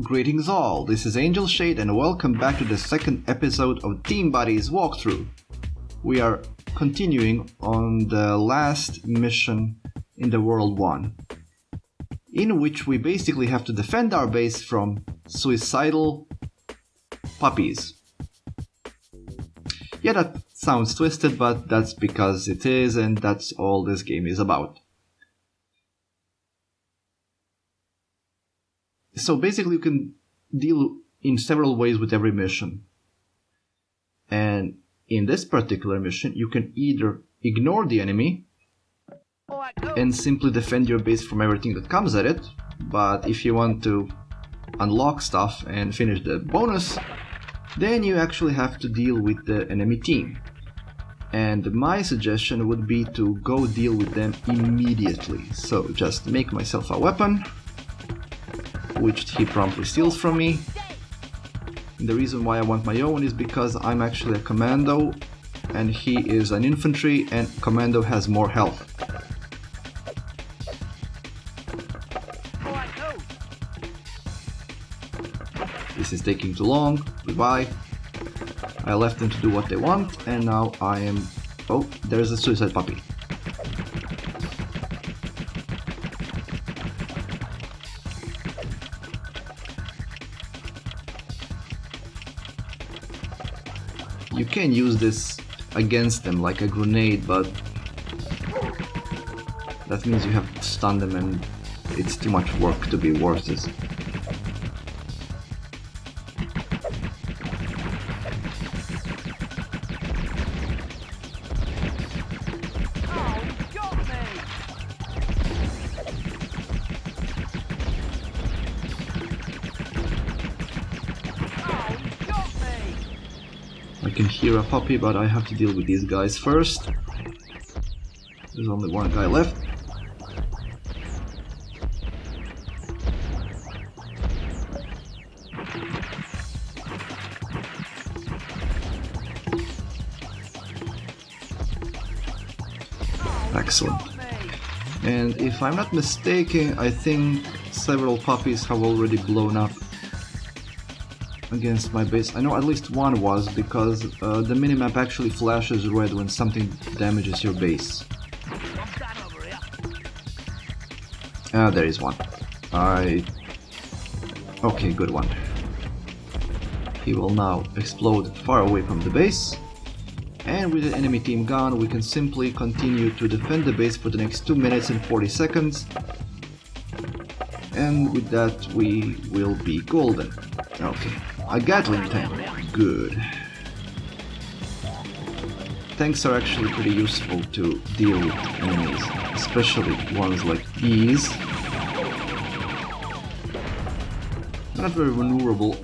Greetings all, this is Angel Shade and welcome back to the second episode of Team Buddies Walkthrough. We are continuing on the last mission in the World 1, in which we basically have to defend our base from suicidal puppies. Yeah, that sounds twisted, but that's because it is, and that's all this game is about. So basically you can deal in several ways with every mission. And in this particular mission, you can either ignore the enemy and simply defend your base from everything that comes at it. But if you want to unlock stuff and finish the bonus, then you actually have to deal with the enemy team. And my suggestion would be to go deal with them immediately. So just make myself a weapon, which he promptly steals from me. And the reason why I want my own is because I'm actually a commando and he is an infantry, and commando has more health. This is taking too long. Goodbye. I left them to do what they want, and now I am... Oh, there's a suicide puppy. You can use this against them like a grenade, but that means you have to stun them and it's too much work to be worth it. I can hear a puppy, but I have to deal with these guys first. There's only one guy left. Excellent. And if I'm not mistaken, I think several puppies have already blown up against my base. I know at least one was, because the minimap actually flashes red when something damages your base. There is one. Okay, good one. He will now explode far away from the base. And with the enemy team gone, we can simply continue to defend the base for the next 2 minutes and 40 seconds. And with that, we will be golden. Okay. A Gatling tank. Good. Tanks are actually pretty useful to deal with enemies, especially ones like these. Not very maneuverable.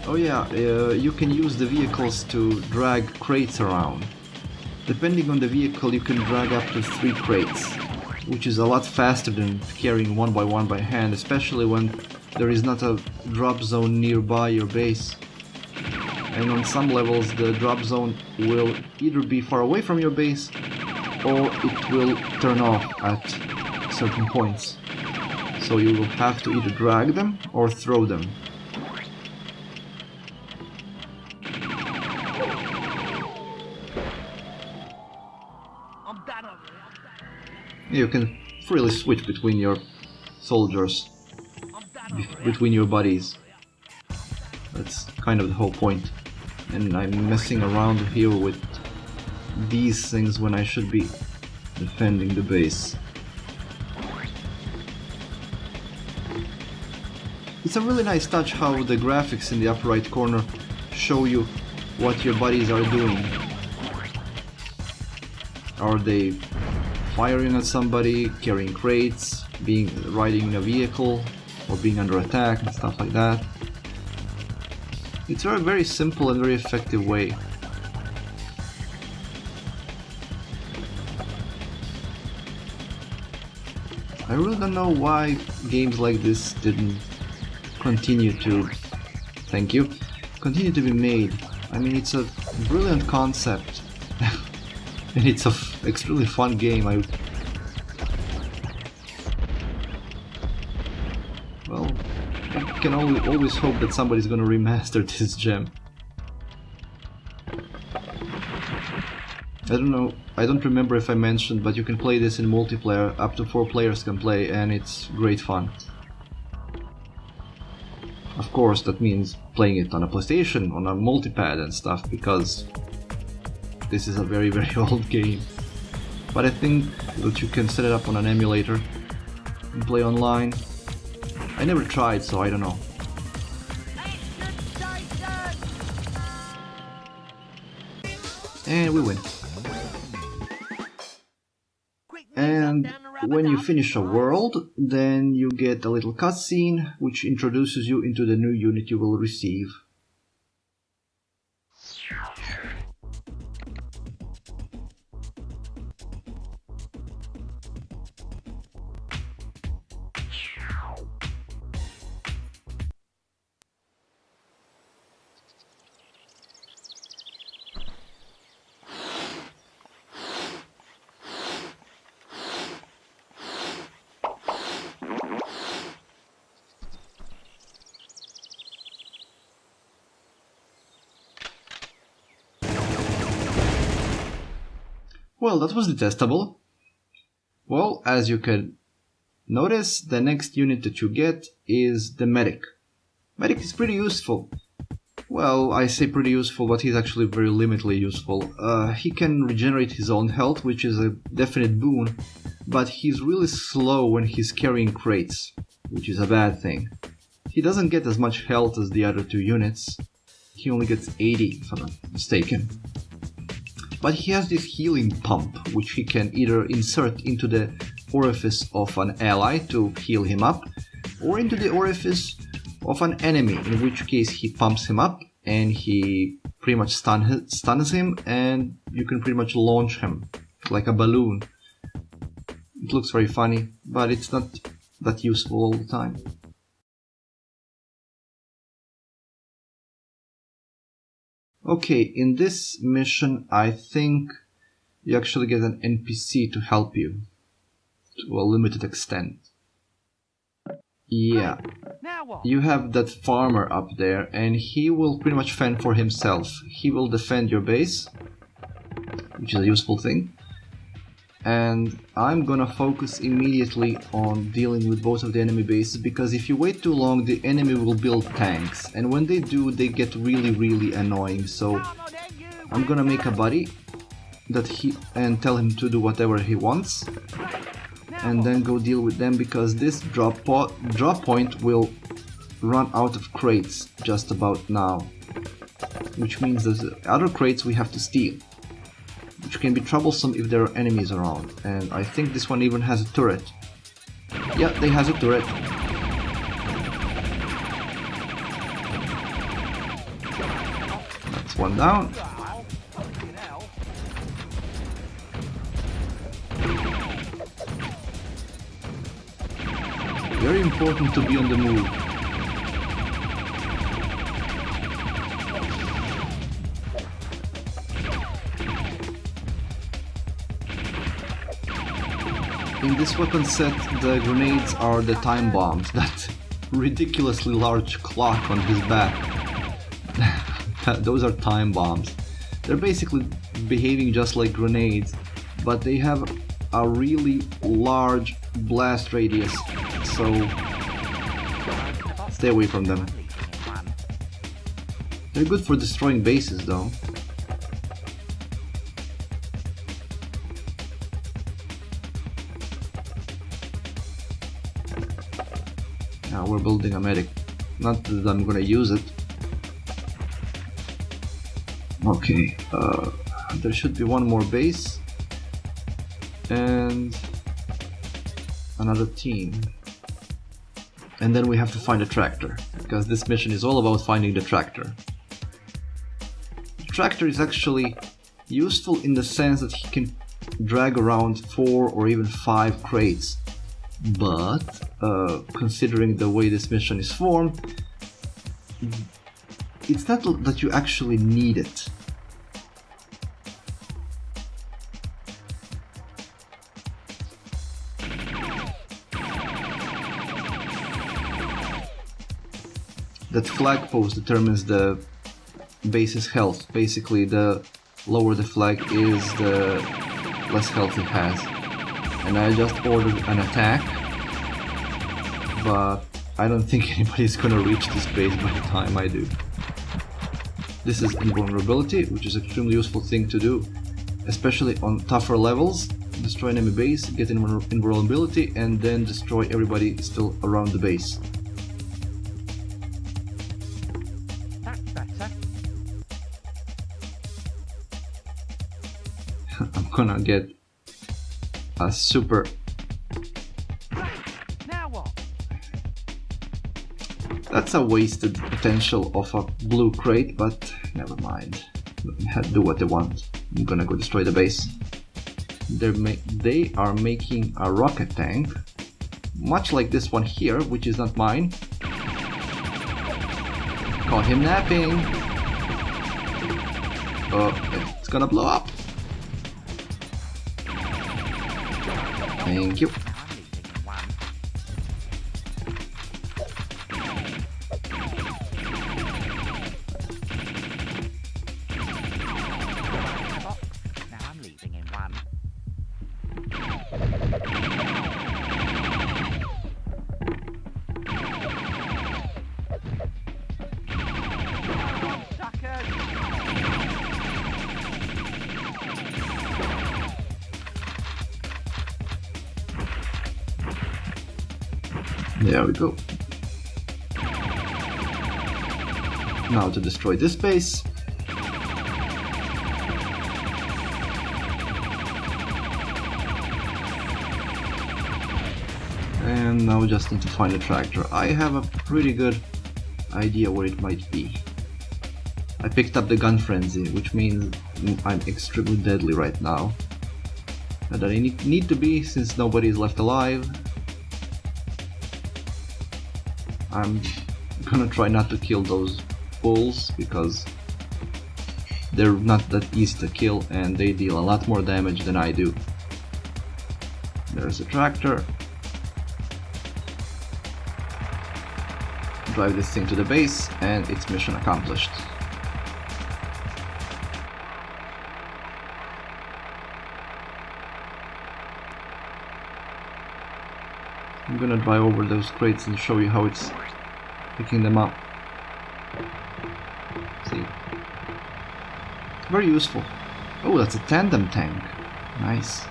Oh yeah, you can use the vehicles to drag crates around. Depending on the vehicle, you can drag up to 3 crates, which is a lot faster than carrying one by hand, especially when there is not a drop zone nearby your base. And on some levels the drop zone will either be far away from your base or it will turn off at certain points. So you will have to either drag them or throw them. You can freely switch between your soldiers, between your buddies. That's kind of the whole point. And I'm messing around here with these things when I should be defending the base. It's a really nice touch how the graphics in the upper right corner show you what your buddies are doing. Are they firing at somebody, carrying crates, riding in a vehicle, or being under attack and stuff like that. It's a very simple and very effective way. I really don't know why games like this didn't continue to be made. I mean, it's a brilliant concept and it's an extremely fun game. I can always hope that somebody's gonna remaster this gem. I don't know, I don't remember if I mentioned, but you can play this in multiplayer, up to 4 players can play, and it's great fun. Of course, that means playing it on a PlayStation, on a multipad and stuff, because this is a very, very old game. But I think that you can set it up on an emulator and play online. I never tried, so I don't know. And we win. And when you finish a world, then you get a little cutscene which introduces you into the new unit you will receive. Well, that was detestable. Well, as you can notice, the next unit that you get is the medic. Medic is pretty useful. Well, I say pretty useful, but he's actually very limitedly useful. He can regenerate his own health, which is a definite boon, but he's really slow when he's carrying crates, which is a bad thing. He doesn't get as much health as the other 2 units. He only gets 80, if I'm not mistaken. But he has this healing pump, which he can either insert into the orifice of an ally to heal him up, or into the orifice of an enemy, in which case he pumps him up and he pretty much stuns him, and you can pretty much launch him like a balloon. It looks very funny, but it's not that useful all the time. Okay, in this mission I think you actually get an NPC to help you, to a limited extent. Yeah, you have that farmer up there, and he will pretty much fend for himself. He will defend your base, which is a useful thing. And I'm gonna focus immediately on dealing with both of the enemy bases, because if you wait too long, the enemy will build tanks, and when they do, they get really, really annoying. So I'm gonna make a buddy and tell him to do whatever he wants, and then go deal with them, because this drop point will run out of crates just about now, which means that the other crates we have to steal, which can be troublesome if there are enemies around. And I think this one even has a turret. Yeah, they has a turret. That's one down. Very important to be on the move. In this weapon set, the grenades are the time bombs, that ridiculously large clock on his back. Those are time bombs. They're basically behaving just like grenades, but they have a really large blast radius, so stay away from them. They're good for destroying bases though. Now we're building a medic. Not that I'm gonna use it. Okay, there should be one more base and another team, and then we have to find a tractor, because this mission is all about finding the tractor. The tractor is actually useful in the sense that he can drag around 4 or even 5 crates, but considering the way this mission is formed, it's not that you actually need it. that flag post determines the base's health. Basically, the lower the flag is, the less health it has. And I just ordered an attack, but I don't think anybody's gonna reach this base by the time I do. This is invulnerability, which is an extremely useful thing to do, especially on tougher levels. Destroy enemy base, get invulnerability, and then destroy everybody still around the base. That's better. I'm gonna get a super... Now what? That's a wasted potential of a blue crate, but never mind. Do what they want. I'm gonna go destroy the base. They are making a rocket tank, much like this one here, which is not mine. Caught him napping. Oh, it's gonna blow up. Thank you. There we go. Now to destroy this base. And now we just need to find a tractor. I have a pretty good idea where it might be. I picked up the gun frenzy, which means I'm extremely deadly right now. And I need to be, since nobody is left alive. I'm gonna try not to kill those bulls because they're not that easy to kill and they deal a lot more damage than I do. There's a tractor. Drive this thing to the base and it's mission accomplished. I'm gonna drive over those crates and show you how it's picking them up. See? Very useful. Oh, that's a tandem tank. Nice.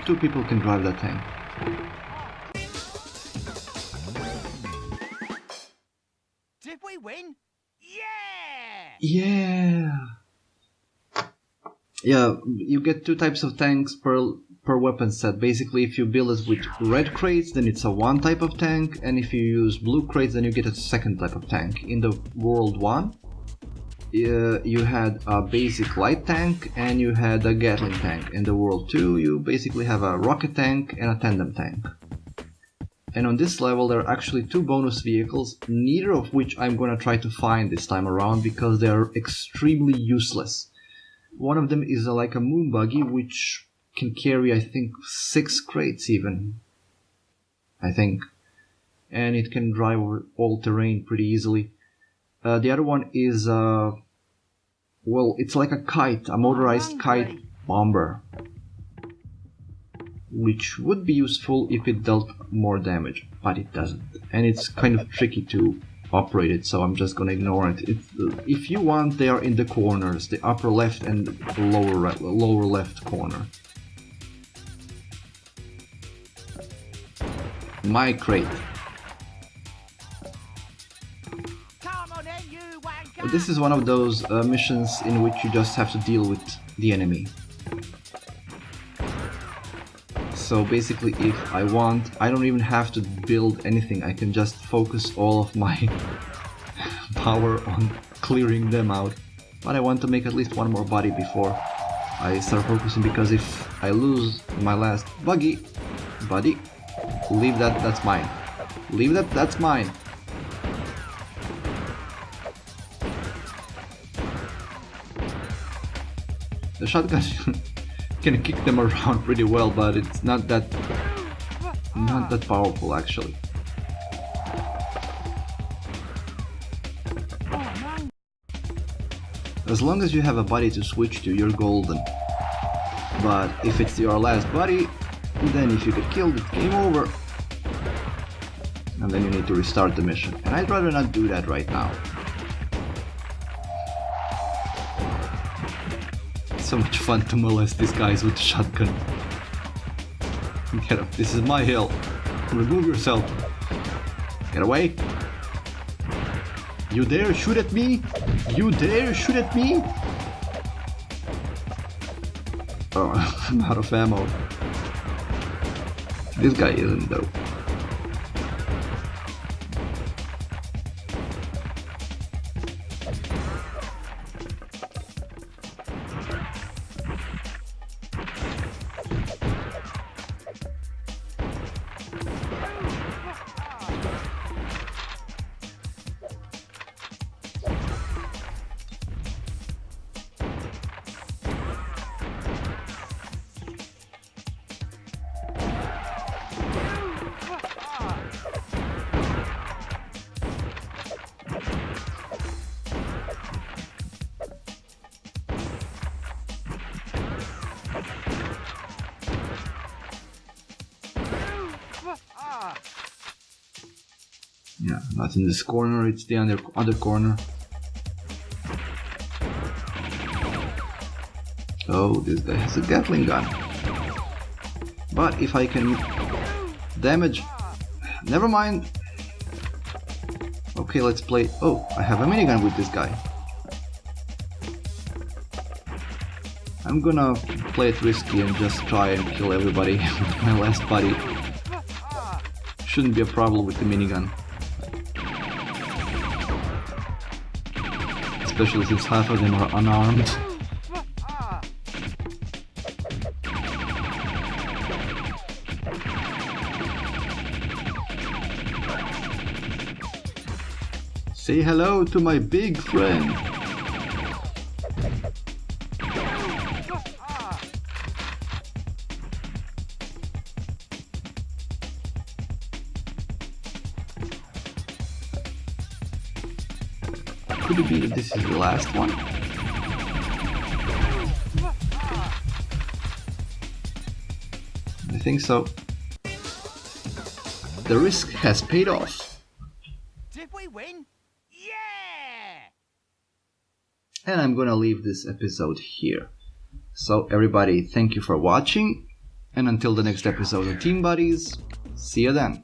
2 people can drive that tank. Did we win? Yeah! Yeah! Yeah, you get 2 types of tanks per weapon set. Basically, if you build it with red crates, then it's a 1 type of tank, and if you use blue crates, then you get a 2nd type of tank. In the World 1, you had a basic light tank and you had a Gatling tank. In the World 2, you basically have a rocket tank and a tandem tank. And on this level, there are actually 2 bonus vehicles, neither of which I'm gonna try to find this time around because they are extremely useless. One of them is like a moon buggy, which can carry, I think, 6 crates even. I think. And it can drive over all terrain pretty easily. The other one is, well, it's like a kite, a motorized kite bomber. Which would be useful if it dealt more damage, but it doesn't. And it's kind of tricky to operate it, so I'm just gonna ignore it. If you want, they are in the corners, the upper left and lower left corner. My crate. This is one of those missions in which you just have to deal with the enemy. So basically, if I want, I don't even have to build anything. I can just focus all of my power on clearing them out. But I want to make at least 1 more body before I start focusing, because if I lose my last buddy, leave that, that's mine. Leave that, that's mine. The shotgun can kick them around pretty well, but it's not that powerful actually. As long as you have a buddy to switch to, you're golden. But if it's your last buddy, then if you get killed, it's game over. And then you need to restart the mission. And I'd rather not do that right now. It's so much fun to molest these guys with the shotgun. Get up, this is my hill. Remove yourself. Get away. You dare shoot at me? You dare shoot at me? Oh, I'm out of ammo. This guy isn't though. Yeah, not in this corner, it's the other corner. Oh, this guy has a Gatling gun. But if I can damage... Never mind. Okay, let's play... Oh, I have a minigun with this guy. I'm gonna play it risky and just try and kill everybody with my last buddy. Shouldn't be a problem with the minigun. Especially since half of them are unarmed. Say hello to my big friend. Could it be that this is the last one? I think so. The risk has paid off. Did we win? Yeah! And I'm gonna leave this episode here. So everybody, thank you for watching, and until the next episode of Team Buddies, see you then.